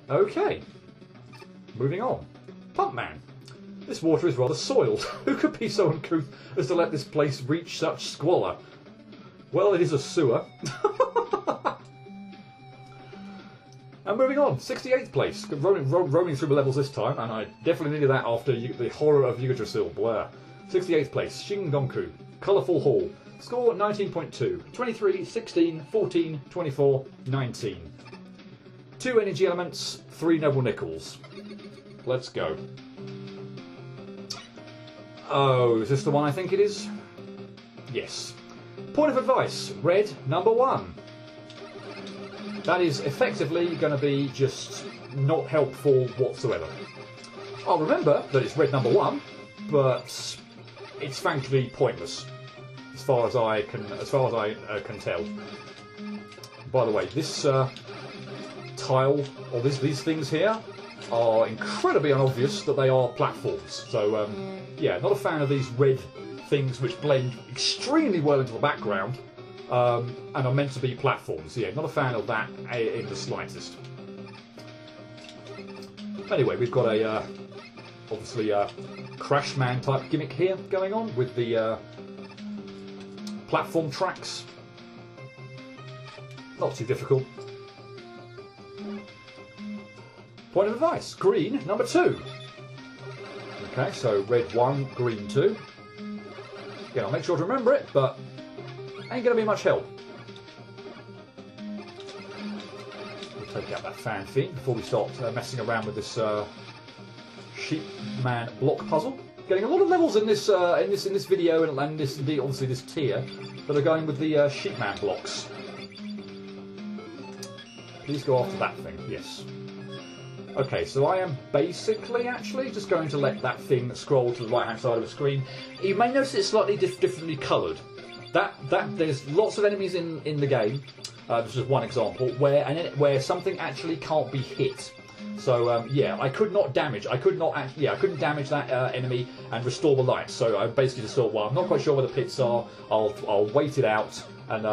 Okay. Moving on. Pump Man. This water is rather soiled. Who could be so uncouth as to let this place reach such squalor? Well, it is a sewer. And moving on, 68th place. Roaming through the levels this time, and I definitely needed that after the horror of Yggdrasil. Blah. 68th place, Shingonku. Colourful Hall. Score 19.2. 23, 16, 14, 24, 19. 2 energy elements, 3 noble nickels. Let's go. Oh, is this the one I think it is? Yes. Point of advice, red number 1. That is effectively going to be just not helpful whatsoever. I'll remember that it's red number 1, but it's frankly pointless as far as I can tell. By the way, this tile or these things here are incredibly unobvious that they are platforms. So yeah, not a fan of these red things which blend extremely well into the background. And are meant to be platforms. Yeah, not a fan of that in the slightest. Anyway, we've got a obviously a Crash Man type gimmick here going on with the platform tracks. Not too difficult. Point of advice: green number 2. Okay, so red 1, green 2. Again, I'll make sure to remember it, but ain't going to be much help. We'll take out that fan thing before we start messing around with this Sheep Man block puzzle. Getting a lot of levels in this video and this obviously this tier that are going with the Sheep Man blocks. Please go after that thing. Yes. Okay, so I am basically actually just going to let that thing scroll to the right hand side of the screen. You may notice it's slightly differently coloured. There's lots of enemies in the game. This is one example where something actually can't be hit. So yeah, I couldn't damage that enemy and restore the light. So I basically just thought, well, I'm not quite sure where the pits are. I'll wait it out, and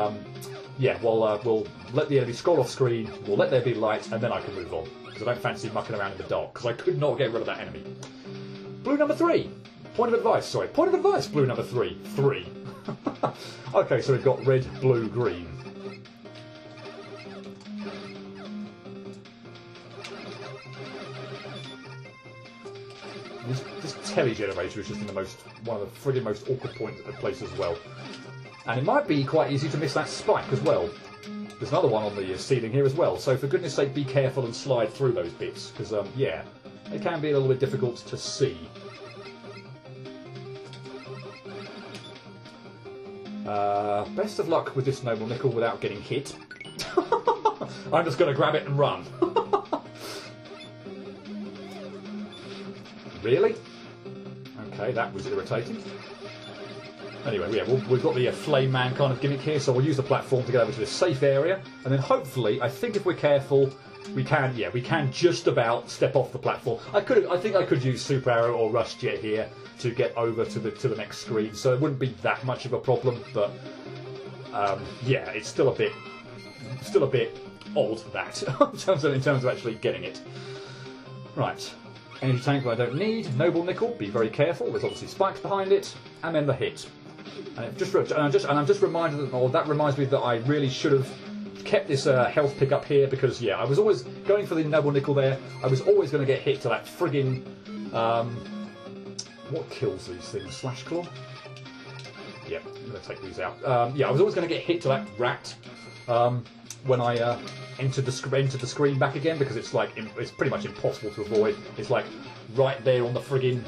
yeah, we'll let the enemy scroll off screen. We'll let there be light, and then I can move on because I don't fancy mucking around in the dark because I could not get rid of that enemy. Blue number 3. Point of advice. Sorry, point of advice. Blue number 3. 3. Okay, so we've got red, blue, green. This telly generator is just in one of the friggin' most awkward places as well. And it might be quite easy to miss that spike as well. There's another one on the ceiling here as well, so for goodness sake be careful and slide through those bits, because yeah, they can be a little bit difficult to see. Best of luck with this noble nickel without getting hit. I'm just going to grab it and run. Really? Okay, that was irritating. Anyway, yeah, we've got the Flame Man kind of gimmick here, so we'll use the platform to get over to this safe area, and then hopefully, I think if we're careful, we can just about step off the platform. I think I could use Super Arrow or Rush Jet here to get over to the next screen, so it wouldn't be that much of a problem. But yeah, it's still a bit odd that in terms of actually getting it. Right, energy tank I don't need. Noble nickel, be very careful. There's obviously spikes behind it, and then the hit. And I'm just reminded that reminds me that I really should have kept this health pick up here, because yeah, I was always going for the noble nickel there. I was always going to get hit to that friggin' what kills these things? Slash claw? Yeah, I'm going to take these out. Yeah, I was always going to get hit to that rat when I entered the screen back again, because it's pretty much impossible to avoid. It's like right there on the friggin'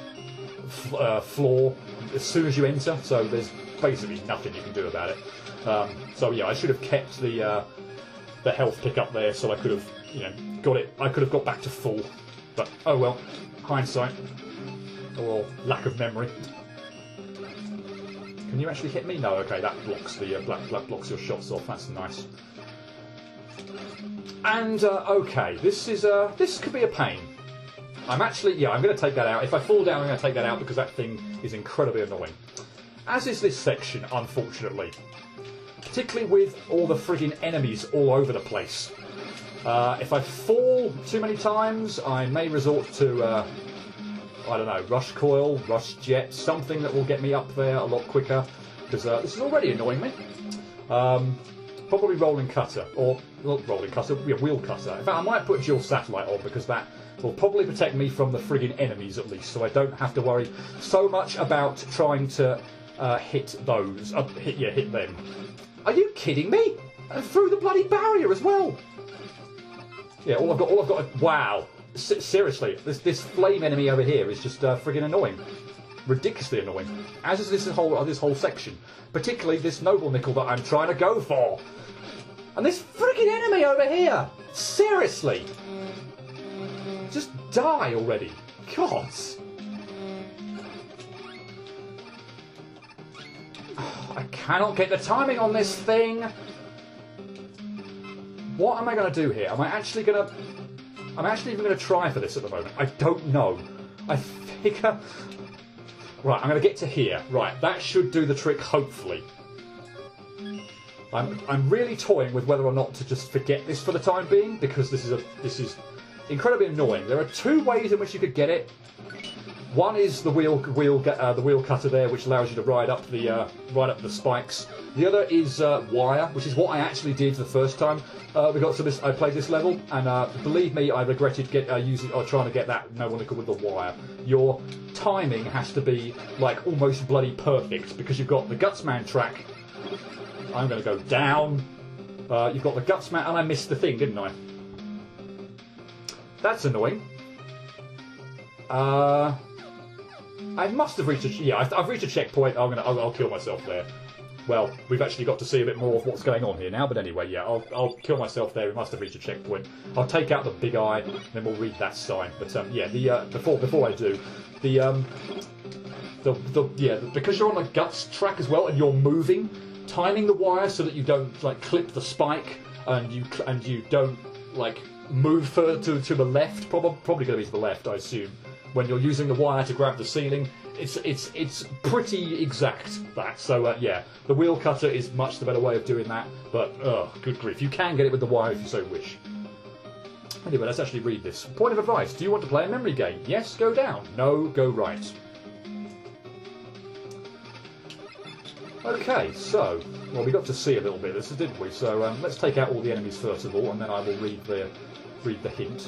floor as soon as you enter, so there's basically nothing you can do about it. So yeah, I should have kept the health pick up there, so I could have got it. I could have got back to full, but oh well, hindsight or lack of memory. Can you actually hit me? No. Okay, that blocks the black blocks your shots off. That's nice. And okay, this could be a pain. I'm going to take that out. If I fall down, I'm going to take that out because that thing is incredibly annoying. As is this section, unfortunately. Particularly with all the friggin' enemies all over the place. If I fall too many times, I may resort to, I don't know, rush coil, rush jet, something that will get me up there a lot quicker, because this is already annoying me. Probably rolling cutter, or not rolling cutter, yeah, wheel cutter. In fact, I might put dual satellite on, because that will probably protect me from the friggin' enemies at least, so I don't have to worry so much about trying to hit those, hit them. Are you kidding me? And through the bloody barrier as well. Yeah, all I've got. Wow, seriously, this flame enemy over here is just friggin' annoying, ridiculously annoying. As is this whole section, particularly this noble nickel that I'm trying to go for, and this friggin' enemy over here. Seriously, just die already, God. I cannot get the timing on this thing. What am I going to do here? I'm actually even going to try for this at the moment. I don't know. I figure... Right, I'm going to get to here. Right, that should do the trick, hopefully. I'm really toying with whether or not to just forget this for the time being, because this is incredibly annoying. There are two ways in which you could get it. One is the wheel cutter there, which allows you to ride up the spikes. The other is wire, which is what I actually did the first time we got to this. I played this level, and believe me, I regretted trying to get that noble nickel with the wire. Your timing has to be like almost bloody perfect, because you've got the Gutsman track. I'm going to go down. You've got the Gutsman, and I missed the thing, didn't I? That's annoying. I must have reached I've reached a checkpoint. I'll kill myself there. Well, we've actually got to see a bit more of what's going on here now. But anyway, yeah, I'll kill myself there. We must have reached a checkpoint. I'll take out the big eye, and then we'll read that sign. But yeah, before I do, because you're on a guts track as well, and you're moving, timing the wire so that you don't like clip the spike, and you don't like move further to the left. Probably going to be to the left, I assume. When you're using the wire to grab the ceiling, it's pretty exact, that. So yeah, the wheel cutter is much the better way of doing that. But good grief, you can get it with the wire if you so wish. Anyway, let's actually read this. Point of advice: do you want to play a memory game? Yes, go down. No, go right. Okay, so we got to see a little bit of this, didn't we? So let's take out all the enemies first of all, and then I will read the hint.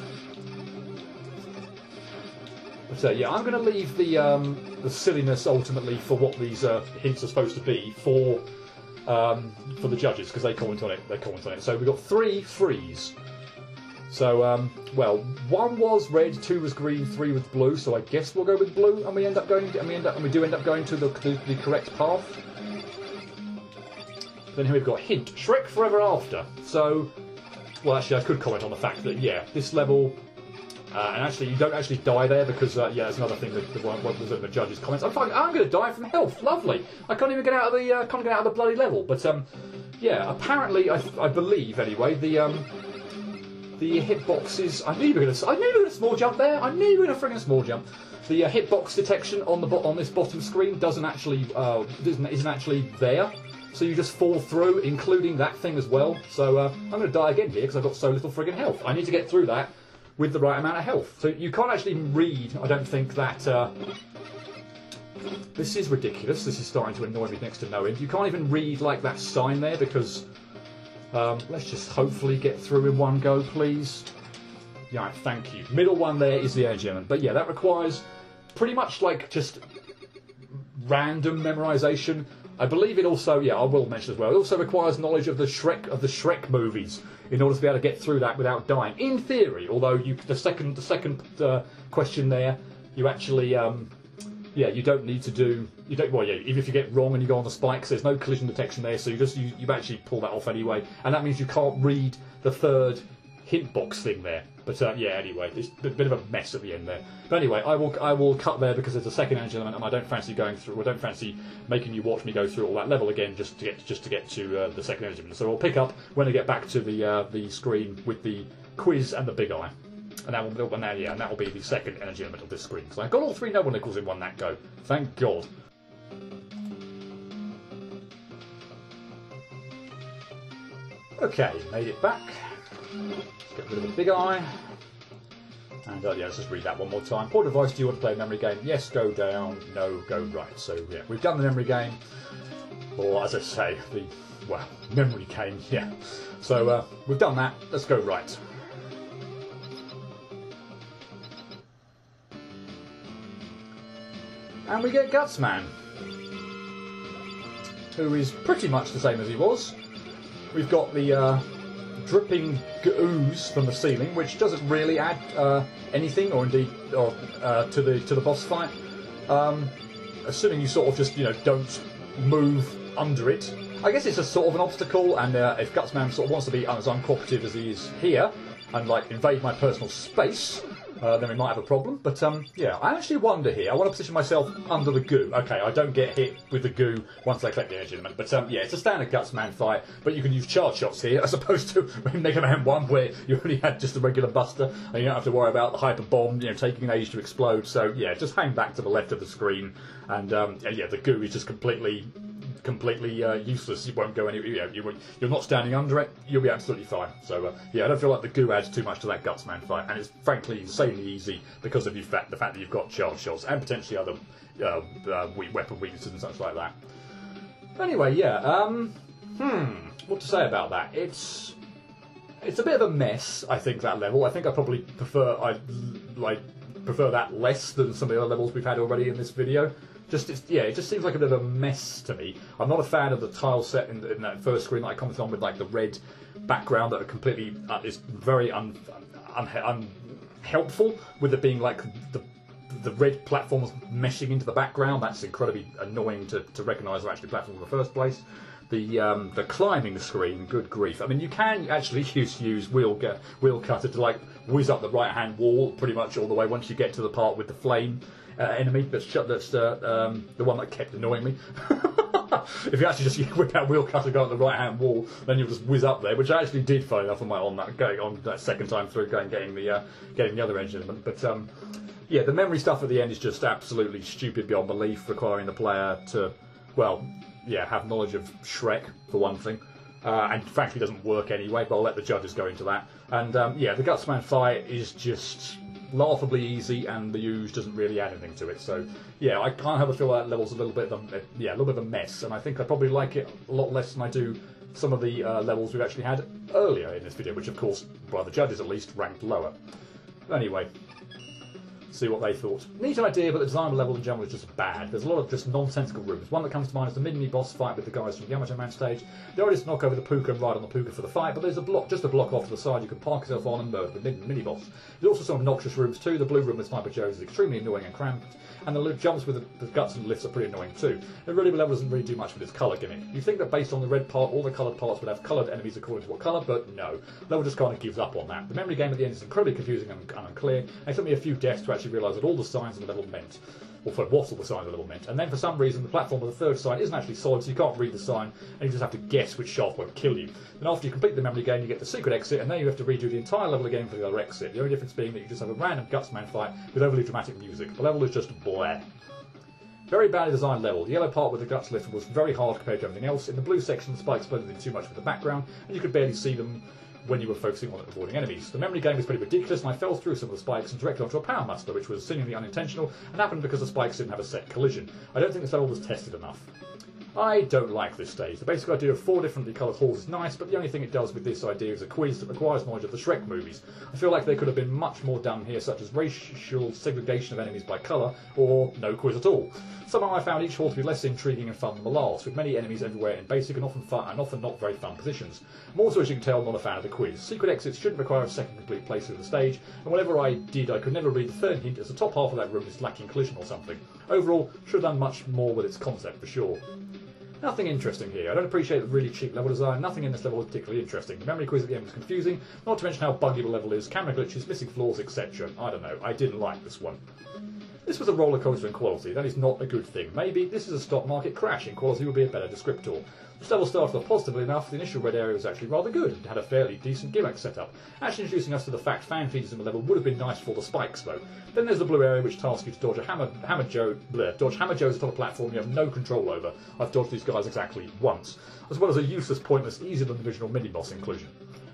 But yeah, I'm going to leave the silliness ultimately for what these hints are supposed to be for the judges, because they comment on it. So we've got 3 frees. So well, 1 was red, 2 was green, 3 was blue. So I guess we'll go with blue, and we do end up going to the correct path. Then here we've got hint: Shrek Forever After. So, well, actually, I could comment on the fact that yeah, this level. And actually, you don't actually die there because, yeah, there's another thing that was in the judges' comments. I'm going to die from health. Lovely. I can't even get out of the bloody level. But yeah, apparently, I believe anyway, the hitboxes. I knew you were going to small jump there. I knew you were going to friggin' small jump. The hitbox detection on this bottom screen isn't actually there. So you just fall through, including that thing as well. So I'm going to die again here because I've got so little friggin' health. I need to get through that with the right amount of health. So you can't actually read, I don't think, that... this is ridiculous. This is starting to annoy me next to no end. You can't even read, like, that sign there because... let's just hopefully get through in one go, please. Yeah, thank you. Middle one there is the energy element. But yeah, that requires pretty much, like, just random memorization. I believe it also, yeah, I will mention as well, it also requires knowledge of the Shrek movies in order to be able to get through that without dying. In theory, although the second question there, you actually, yeah, you don't need to do, well, yeah, even if you get wrong and you go on the spikes, there's no collision detection there, so you actually pull that off anyway, and that means you can't read the third hint box thing there. But yeah, anyway, it's a bit of a mess at the end there. But anyway, I will cut there because there's a second energy element, and I don't fancy going through. I don't fancy making you watch me go through all that level again just to get to the second energy element. So we'll pick up when I get back to the screen with the quiz and the big eye, and that will be the second energy element of this screen. So I got all 3 noble nickels in one that go. Thank God. Okay, made it back. get rid of the big eye. And yeah, let's just read that one more time. What device do you want to play a memory game? Yes, go down. No, go right. So yeah, we've done the memory game. Or as I say, the, well, memory game, yeah. So we've done that. Let's go right. And we get Gutsman, who is pretty much the same as he was. We've got the dripping ooze from the ceiling, which doesn't really add anything, or indeed, to the boss fight. Assuming you sort of just, you know, don't move under it. I guess it's a sort of an obstacle, and if Gutsman sort of wants to be as uncooperative as he is here, and like invade my personal space, then we might have a problem. But yeah, I actually wonder here. I want to position myself under the goo. Okay, I don't get hit with the goo once I collect the energy element. But yeah, it's a standard Gutsman fight. But you can use charge shots here, as opposed to Megaman 1, where you only had just a regular buster, and you don't have to worry about the hyper bomb, you know, taking an age to explode. So yeah, just hang back to the left of the screen, and yeah, the goo is just completely useless. It won't go anywhere. You're not standing under it. You'll be absolutely fine. So yeah, I don't feel like the goo adds too much to that Gutsman fight, and it's frankly insanely easy because of the fact that you've got charge shots and potentially other weapon weaknesses and such like that. Anyway, yeah. What to say about that? It's a bit of a mess. I think that level. I think I probably prefer that less than some of the other levels we've had already in this video. It just seems like a bit of a mess to me. I'm not a fan of the tile set in that first screen that I commented on with like the red background that are completely is very unhelpful with it being like the red platforms meshing into the background. That's incredibly annoying to recognise are actually platforms in the first place. The climbing screen, good grief. I mean, you can actually use wheel cutter to like whiz up the right hand wall pretty much all the way once you get to the part with the flame enemy that's the one that kept annoying me. If you actually just whip out wheel cutter, go on the right hand wall, then you'll just whiz up there, which I actually did funny enough on that second time through getting the other engine element. But yeah, the memory stuff at the end is just absolutely stupid beyond belief, requiring the player to, well, yeah, have knowledge of Shrek for one thing, and frankly doesn't work anyway. But I'll let the judges go into that. And yeah, the Gutsman fight is just laughably easy, and the ooze doesn't really add anything to it. So yeah, I can't help but feel that level's a little bit of a mess, and I think I probably like it a lot less than I do some of the levels we've actually had earlier in this video, which of course, by the judges at least, ranked lower. Anyway, see what they thought. Neat idea, but the design of the level in general is just bad. There's a lot of just nonsensical rooms. One that comes to mind is the mini-boss fight with the guys from the Megaman stage. The idea is to knock over the puka and ride on the puka for the fight, but there's just a block off to the side you can park yourself on and murder the mini-boss. There's also some obnoxious rooms too. The blue room with Sniper Joe's is extremely annoying and cramped, and the jumps with the guts and lifts are pretty annoying too. The level doesn't really do much with its colour gimmick. You think that based on the red part, all the coloured parts would have coloured enemies according to what colour, but no. The level just kind of gives up on that. The memory game at the end is incredibly confusing and unclear, and it took me a few deaths to actually realise that all the signs in the level meant, or for what all the signs of the level meant. And then for some reason the platform of the third sign isn't actually solid, so you can't read the sign, and you just have to guess which shaft won't kill you. Then after you complete the memory game, you get the secret exit, and then you have to redo the entire level again for the other exit. The only difference being that you just have a random Gutsman fight with overly dramatic music. The level is just bleh. Very badly designed level. The yellow part with the guts lift was very hard compared to everything else. In the blue section, the spikes blended in too much with the background, and you could barely see them when you were focusing on avoiding enemies. The memory game was pretty ridiculous, and I fell through some of the spikes and directly onto a power muster, which was seemingly unintentional, and happened because the spikes didn't have a set collision. I don't think this level was tested enough. I don't like this stage. The basic idea of 4 differently coloured halls is nice, but the only thing it does with this idea is a quiz that requires knowledge of the Shrek movies. I feel like there could have been much more done here, such as racial segregation of enemies by colour, or no quiz at all. Somehow I found each hall to be less intriguing and fun than the last, with many enemies everywhere in basic and often not very fun positions. I'm also, as you can tell, not a fan of the quiz. Secret exits shouldn't require a second complete playthrough of the stage, and whenever I did, I could never read the third hint as the top half of that room is lacking collision or something. Overall, should have done much more with its concept for sure. Nothing interesting here. I don't appreciate the really cheap level design. Nothing in this level is particularly interesting. The memory quiz at the end was confusing, not to mention how buggy the level is, camera glitches, missing floors, etc. I don't know. I didn't like this one. This was a roller coaster in quality. That is not a good thing. Maybe this is a stock market crash in quality would be a better descriptor. This level started off positively enough. The initial red area was actually rather good and had a fairly decent gimmick setup. Actually introducing us to the fact fan feeders in the level would have been nice for the spikes though. Then there's the blue area which tasks you to dodge Hammer Joes atop a platform you have no control over. I've dodged these guys exactly once, as well as a useless, pointless, easier than the original mini-boss inclusion.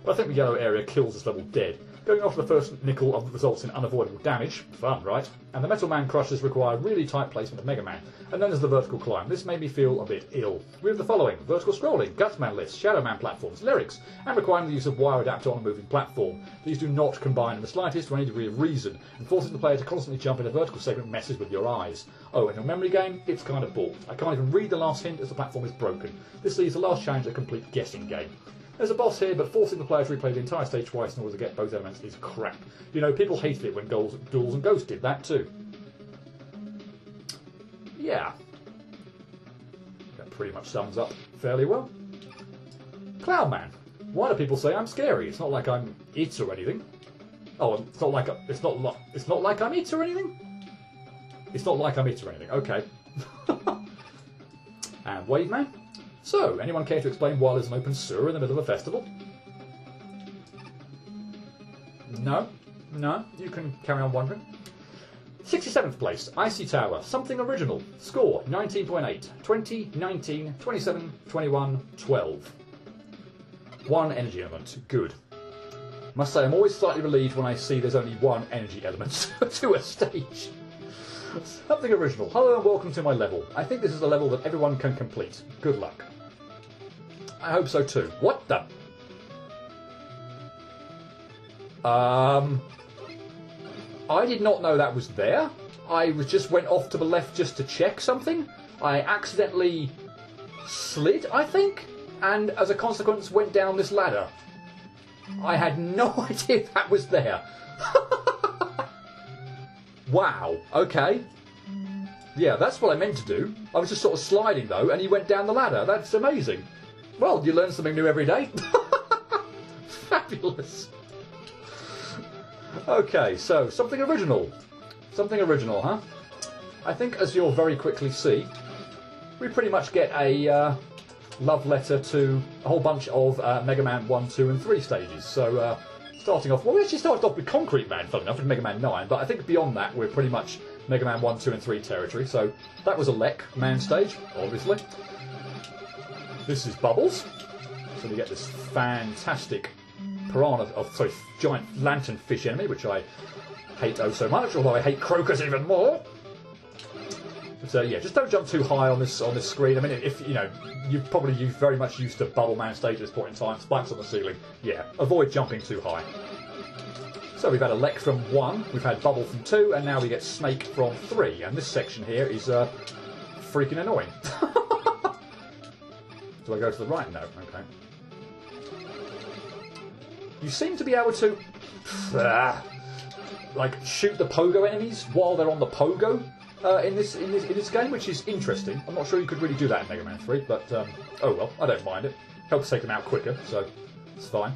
but I think the yellow area kills this level dead. Going off the first nickel results in unavoidable damage. Fun, right? And the Metal Man crushers require really tight placement of Mega Man. And then there's the vertical climb. This made me feel a bit ill. We have the following: vertical scrolling, Gutsman lifts, Shadow Man platforms, lyrics, and requiring the use of wire adapter on a moving platform. These do not combine in the slightest to any degree of reason, and forcing the player to constantly jump in a vertical segment messes with your eyes. Oh, and your memory game, it's kind of bald. I can't even read the last hint as the platform is broken. This leaves the last challenge a complete guessing game. There's a boss here, but forcing the player to replay the entire stage twice in order to get both elements is crap. You know, people hated it when Duels and Ghosts did that too. Yeah. That pretty much sums up fairly well. Cloudman. Why do people say I'm scary? It's not like I'm it or anything. Oh, it's not like I'm it or anything? It's not like I'm it or anything. Okay. And Waveman. So, anyone care to explain why there's an open sewer in the middle of a festival? No? No? You can carry on wondering. 67th place, Icy Tower, something original. Score, 19.8. 20, 19, 27, 21, 12. 1 energy element. Good. Must say, I'm always slightly relieved when I see there's only 1 energy element to a stage. Something original. Hello and welcome to my level. I think this is a level that everyone can complete. Good luck. I hope so too. What the? I did not know that was there. I just went off to the left just to check something. I accidentally slid, I think, and as a consequence went down this ladder. I had no idea that was there. Wow, okay. Yeah, that's what I meant to do. I was just sort of sliding though, and he went down the ladder. That's amazing. Well, you learn something new every day. Fabulous. Okay, so something original. Something original, huh? I think, as you'll very quickly see, we pretty much get a love letter to a whole bunch of Mega Man 1, 2 and 3 stages. So, starting off... Well, we actually started off with Concrete Man, funnily enough, with Mega Man 9, but I think beyond that we're pretty much Mega Man 1, 2 and 3 territory. So, that was a Lek Man stage, obviously. This is Bubbles. So we get this fantastic giant lanternfish enemy, which I hate oh so much, although I hate Crocus even more. But yeah, just don't jump too high on this screen. I mean, if you know, you're very much used to Bubble Man stage at this point in time, spikes on the ceiling. Yeah, avoid jumping too high. So we've had a Lek from 1, we've had Bubble from 2, and now we get Snake from 3. And this section here is freaking annoying. Do I go to the right? No. Okay. You seem to be able to like shoot the pogo enemies while they're on the pogo in this game, which is interesting. I'm not sure you could really do that in Mega Man 3, but oh well, I don't mind it. Helps take them out quicker, so it's fine.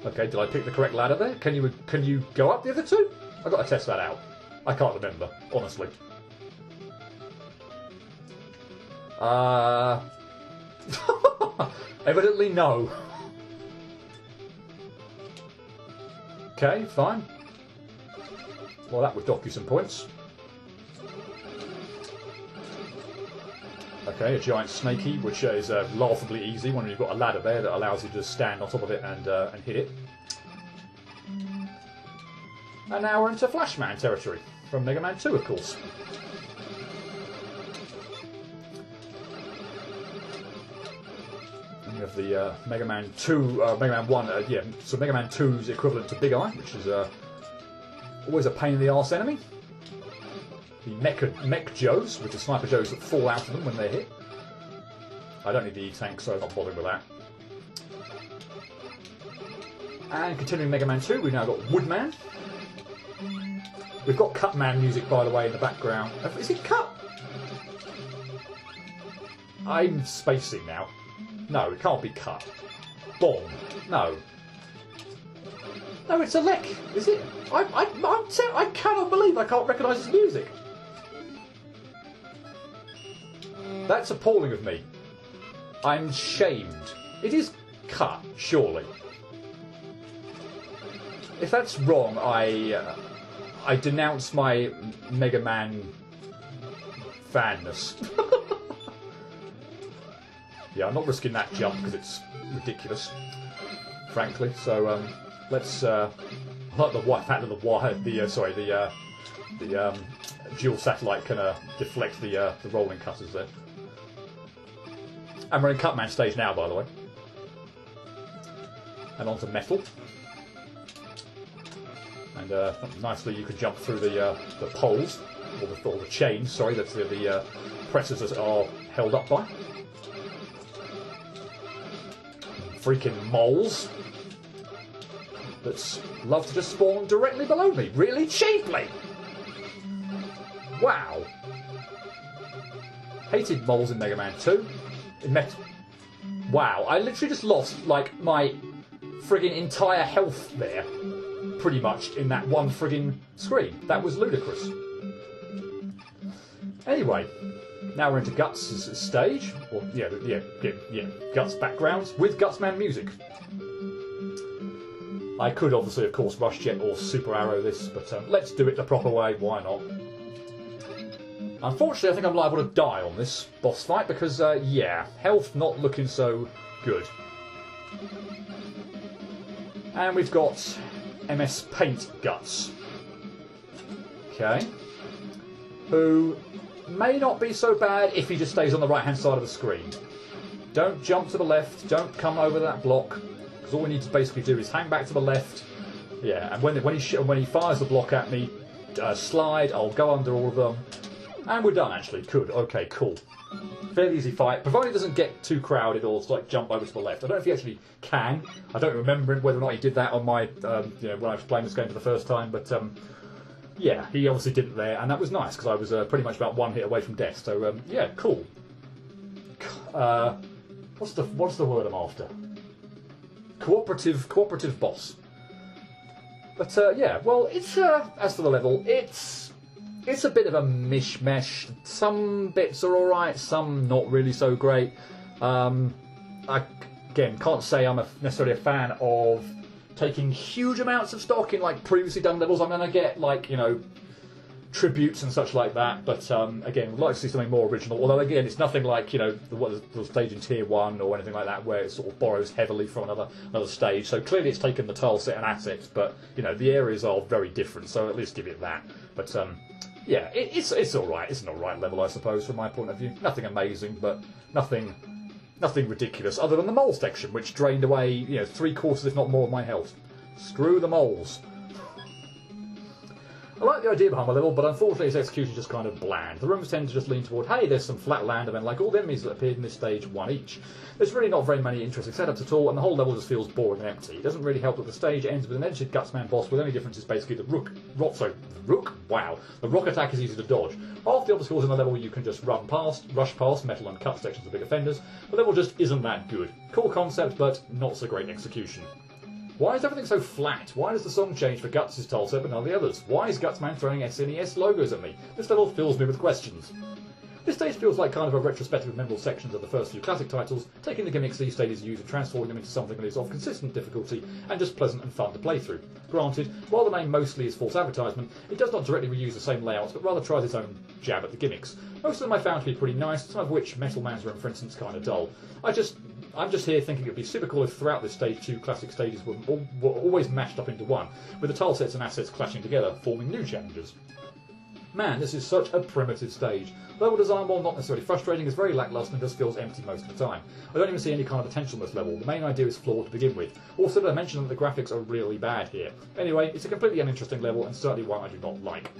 Okay, did I pick the correct ladder there? Can you go up the other two? I've got to test that out. I can't remember, honestly. Evidently no. Okay, fine. Well, that would dock you some points. Okay, a giant snakey, which is laughably easy when you've got a ladder there that allows you to stand on top of it and hit it. And now we're into Flashman territory, from Mega Man 2, of course. And we have the Mega Man 2, Mega Man 1, yeah, so Mega Man 2's equivalent to Big Eye, which is always a pain in the arse enemy. The Mech Joes, which are Sniper Joes that fall out of them when they're hit. I don't need the E-Tank, so I'm not bothering with that. And continuing Mega Man 2, we've now got Woodman. We've got Cutman music, by the way, in the background. Is it Cut? I'm spacing now. No, it can't be Cut. Bomb. No. No, it's a Lek, is it? I cannot believe I can't recognise this music. That's appalling of me. I'm shamed. It is Cut, surely. If that's wrong, I denounce my Mega Man fanness. Yeah, I'm not risking that jump because it's ridiculous. frankly. So let's like the fact that the dual satellite can deflect the rolling cutters there. And we're in Cutman stage now, by the way. And onto metal. And nicely you can jump through the poles, or the chains, sorry, that the presses are held up by. Freaking moles that love to just spawn directly below me, really cheaply. Wow. Hated moles in Mega Man 2. Wow, I literally just lost, like, my friggin' entire health there, pretty much, in that one friggin' screen. That was ludicrous. Anyway, now we're into Guts' stage, or, yeah, Guts backgrounds, with Gutsman music. I could obviously, of course, Rush Jet or Super Arrow this, but let's do it the proper way, why not? Unfortunately, I think I'm liable to die on this boss fight because, yeah, health not looking so good. And we've got MS Paint Guts. Okay. Who may not be so bad if he just stays on the right-hand side of the screen. Don't jump to the left, don't come over that block, because all we need to basically do is hang back to the left. Yeah, and when he fires the block at me, slide, I'll go under all of them. And we're done, actually. Good. Okay, cool. Fairly easy fight, provided it doesn't get too crowded or like jump over to the left. I don't know if he actually can. I don't remember whether or not he did that on my, when I was playing this game for the first time. But yeah, he obviously did it there, and that was nice because I was pretty much about one hit away from death. So yeah, cool. What's the word I'm after? Cooperative boss. But yeah, well, it's as for the level, it's a bit of a mishmash. Some bits are alright, some not really so great. I, again, can't say I'm necessarily a fan of taking huge amounts of stock in like previously done levels. I'm going to get like, tributes and such like that. But again, would like to see something more original. Although again, it's nothing like, the stage in Tier 1 or anything like that where it sort of borrows heavily from another stage. So clearly it's taken the tile set and assets, but, the areas are very different. So at least give it that. But yeah, it's all right. It's an all right level, I suppose, from my point of view. Nothing amazing, but nothing ridiculous, other than the mole section, which drained away, 3/4, if not more, of my health. Screw the moles. I like the idea behind my level, but unfortunately its execution is just kind of bland. The rooms tend to just lean toward, hey, there's some flat land, and then like all the enemies that appeared in this stage, one each. There's really not very many interesting setups at all, and the whole level just feels boring and empty. It doesn't really help that the stage ends with an edited Gutsman boss, with the only difference is basically the the rock attack is easy to dodge. Half the obstacles in the level you can just rush past metal and cut sections of big offenders. The level just isn't that good. Cool concept, but not so great execution. Why is everything so flat? Why does the song change for Guts' tile set but none of the others? Why is Gutsman throwing SNES logos at me? This level fills me with questions. This stage feels like kind of a retrospective of memorable sections of the first few classic titles, taking the gimmicks these stages use and transforming them into something that is of consistent difficulty and just pleasant and fun to play through. Granted, while the name mostly is false advertisement, it does not directly reuse the same layouts, but rather tries its own jab at the gimmicks. Most of them I found to be pretty nice, some of which, Metal Man's Room for instance, kind of dull. I'm just here thinking it would be super cool if throughout this stage 2 classic stages were always mashed up into one, with the tile sets and assets clashing together, forming new challenges. Man, this is such a primitive stage. Level design, while not necessarily frustrating, is very lacklustre and just feels empty most of the time. I don't even see any kind of potential in this level. The main idea is flawed to begin with. Also, did I mention that the graphics are really bad here? Anyway, it's a completely uninteresting level and certainly one I do not like.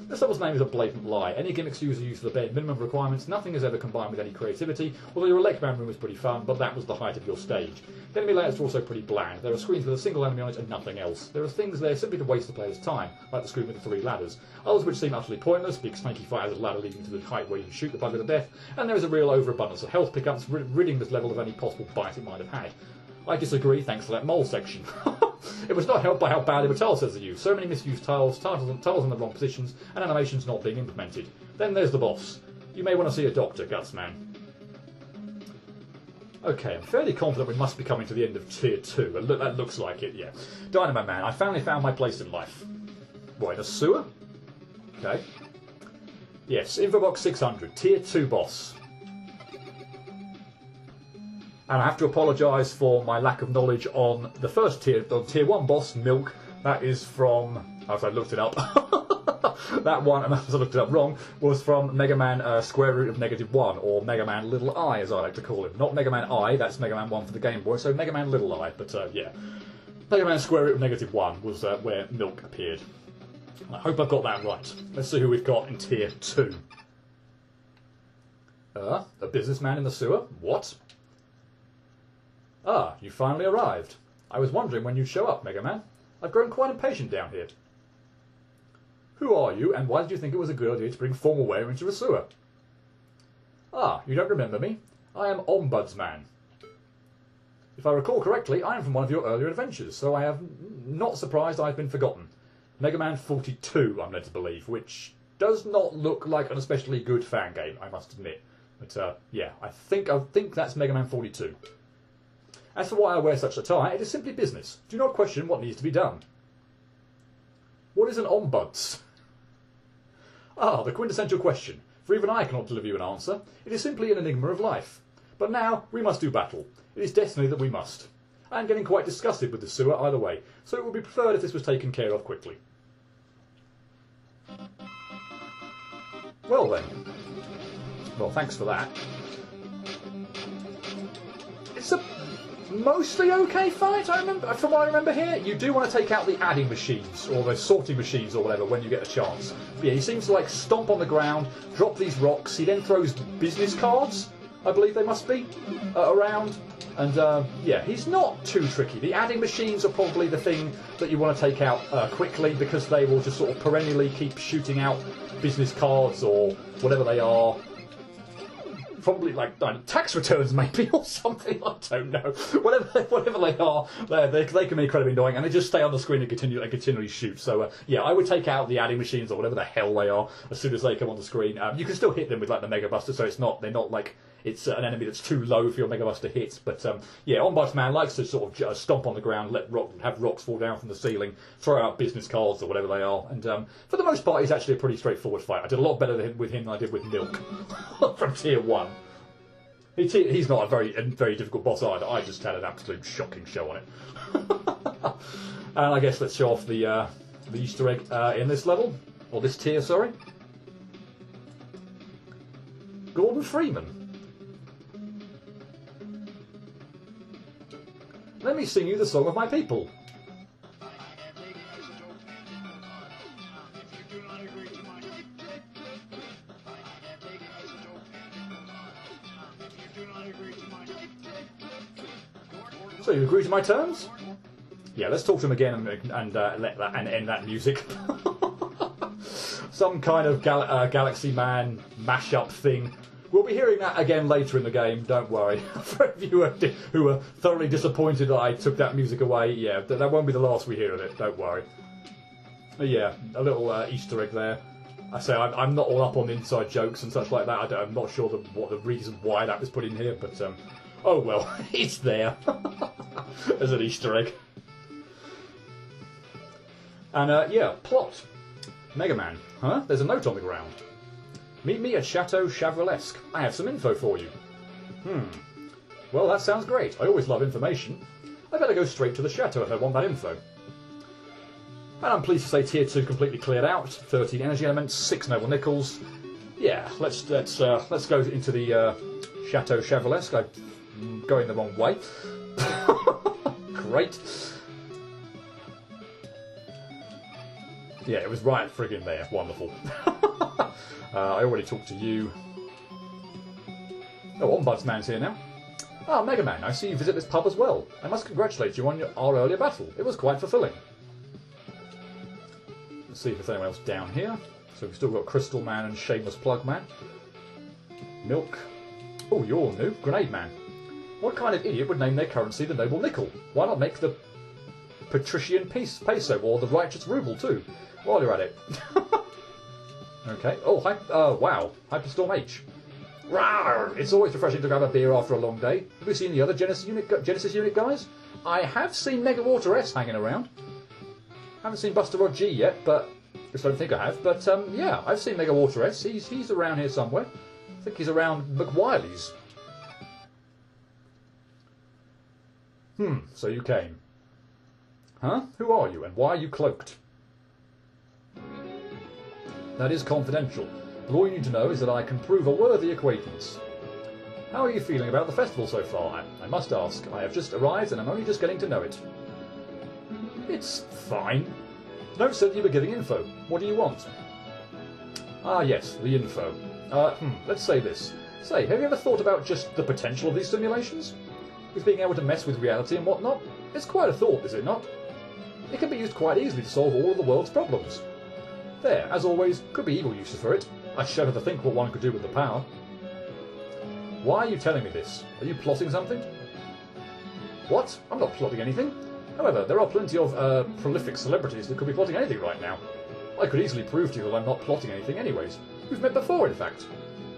This level's name is a blatant lie. Any gimmicks used are used for the bare minimum of requirements. Nothing is ever combined with any creativity, although your Megaman room was pretty fun, but that was the height of your stage. The enemy layouts are also pretty bland. There are screens with a single enemy on it and nothing else. There are things there simply to waste the player's time, like the screen with the 3 ladders. Others which seem utterly pointless, big snaky fight has a ladder leading to the height where you can shoot the bugger to death, and there is a real overabundance of health pickups, ridding this level of any possible bite it might have had. I disagree, thanks to that mole section. It was not helped by how badly the tile sets are used. So many misused tiles in the wrong positions, and animations not being implemented. Then there's the boss. You may want to see a doctor, Gutsman. Okay, I'm fairly confident we must be coming to the end of Tier 2. That looks like it, yeah. Dynamo Man, I finally found my place in life. What, in a sewer? Okay. Yes, Infobox 600, Tier 2 boss. And I have to apologise for my lack of knowledge on the first tier 1 boss, Milk. That is from, as I looked it up, that one, and as I looked it up wrong, was from Megaman square root of -1, or Megaman Little I, as I like to call him. Not Megaman I, that's Megaman 1 for the Game Boy, so Megaman Little I, but yeah. Megaman square root of -1 was where Milk appeared. I hope I've got that right. Let's see who we've got in tier 2. A businessman in the sewer? What? Ah, you finally arrived. I was wondering when you'd show up, Megaman. I've grown quite impatient down here. Who are you, and why did you think it was a good idea to bring formal wear into a sewer? Ah, you don't remember me? I am Ombudsman. If I recall correctly, I am from one of your earlier adventures, so I am not surprised I've been forgotten. Megaman 42, I'm led to believe, which does not look like an especially good fan game, I must admit. But yeah, I think that's Megaman 42. As for why I wear such attire, it is simply business. Do not question what needs to be done. What is an ombuds? Ah, the quintessential question. For even I cannot deliver you an answer. It is simply an enigma of life. But now, we must do battle. It is destiny that we must. I am getting quite disgusted with the sewer either way, so it would be preferred if this was taken care of quickly. Well then. Well, thanks for that. It's a mostly okay fight, from what I remember here. You do want to take out the adding machines, or the sorting machines, or whatever, when you get a chance. But yeah, he seems to like stomp on the ground, drop these rocks. He then throws business cards, I believe they must be, around. And yeah, he's not too tricky. The adding machines are probably the thing that you want to take out quickly, because they will just sort of perennially keep shooting out business cards or whatever they are. Probably like tax returns, maybe, or something. I don't know. Whatever they are, they can be incredibly annoying, and they just stay on the screen and continually shoot. So yeah, I would take out the adding machines or whatever the hell they are as soon as they come on the screen. You can still hit them with like the Mega Buster, so they're not like it's an enemy that's too low for your Mega Buster hits. But yeah, Ombudsman likes to sort of stomp on the ground, have rocks fall down from the ceiling, throw out business cards or whatever they are, and for the most part, he's actually a pretty straightforward fight. I did a lot better with him than I did with Milk from tier 1. He's not a very difficult boss either. I just had an absolute shocking show on it. And I guess let's show off the Easter egg in this level, or this tier, sorry. Gordon Freeman. Let me sing you the song of my people. So you agree to my terms? Yeah, let's talk to him again and end that music. Some kind of Galaxy Man mashup thing. We'll be hearing that again later in the game, don't worry. For you who were thoroughly disappointed that I took that music away, yeah, that won't be the last we hear of it, don't worry. But yeah, a little Easter egg there. I say I'm not all up on inside jokes and such like that. I'm not sure what the reason why that was put in here, but oh well, it's there as an Easter egg. And yeah, plot. Megaman. Huh? There's a note on the ground. Meet me at Chateau Chavrolesque. I have some info for you. Well, that sounds great. I always love information. I better go straight to the chateau if I want that info. And I'm pleased to say Tier 2 completely cleared out. 13 energy elements, 6 noble nickels. Yeah, let's go into the Chateau Chavrolesque. I'm going the wrong way. Great. Yeah, it was right friggin' there. Wonderful. I already talked to you. Oh, Ombudsman's here now. Ah, Megaman, I see you visit this pub as well. I must congratulate you on our earlier battle. It was quite fulfilling. Let's see if there's anyone else down here. So we've still got Crystal Man and Shameless Plug Man. Milk. Oh, you're all new. Grenade Man. What kind of idiot would name their currency the Noble Nickel? Why not make the Patrician Peso or the Righteous Ruble too? While you're at it. Okay. Oh, wow. Hyperstorm H. Rawr! It's always refreshing to grab a beer after a long day. Have you seen the other Genesis unit guys? I have seen Mega Water S hanging around. Haven't seen Buster Rod G yet, but I don't think I have. But yeah, I've seen Mega Water S. He's around here somewhere. I think he's around McWiley's. So you came. Huh? Who are you, and why are you cloaked? That is confidential, but all you need to know is that I can prove a worthy acquaintance. How are you feeling about the festival so far? I must ask, I have just arrived and I'm only just getting to know it. It's fine. The note said you were giving info. What do you want? Ah yes, the info. Let's say this. Say, have you ever thought about just the potential of these simulations? With being able to mess with reality and whatnot? It's quite a thought, is it not? It can be used quite easily to solve all of the world's problems. There, as always, could be evil uses for it. I shudder to think what one could do with the power. Why are you telling me this? Are you plotting something? What? I'm not plotting anything. However, there are plenty of prolific celebrities that could be plotting anything right now. I could easily prove to you that I'm not plotting anything anyways. We've met before, in fact.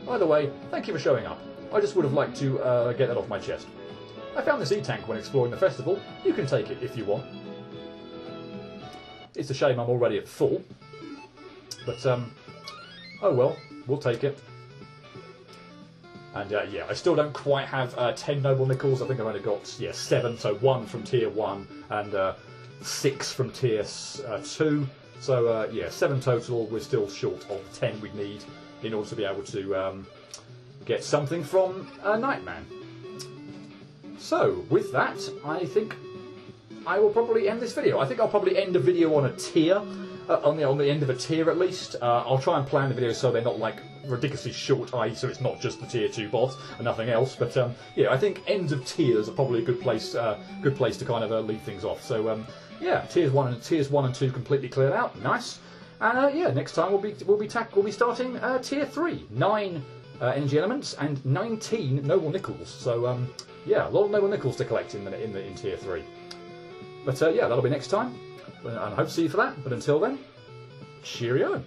Either way, thank you for showing up. I just would have liked to get that off my chest. I found this e-tank when exploring the festival. You can take it if you want. It's a shame I'm already at full. But, oh well, we'll take it. And yeah, I still don't quite have 10 noble nickels. I think I've only got 7, so 1 from tier 1 and 6 from tier 2. So yeah, 7 total. We're still short of 10 we need in order to be able to get something from Nightman. So with that, I think I will probably end this video. I think I'll probably end a video on a tier. On the end of a tier at least. I'll try and plan the videos so they're not like ridiculously short, so it's not just the tier 2 boss and nothing else. But yeah, I think ends of tiers are probably a good place to kind of leave things off. So yeah, tiers 1 and 2 completely cleared out, nice. And yeah, next time we'll be starting tier 3, 9 energy elements and 19 noble nickels. So yeah, a lot of noble nickels to collect in tier 3. But yeah, that'll be next time. And I hope to see you for that. But until then, cheerio.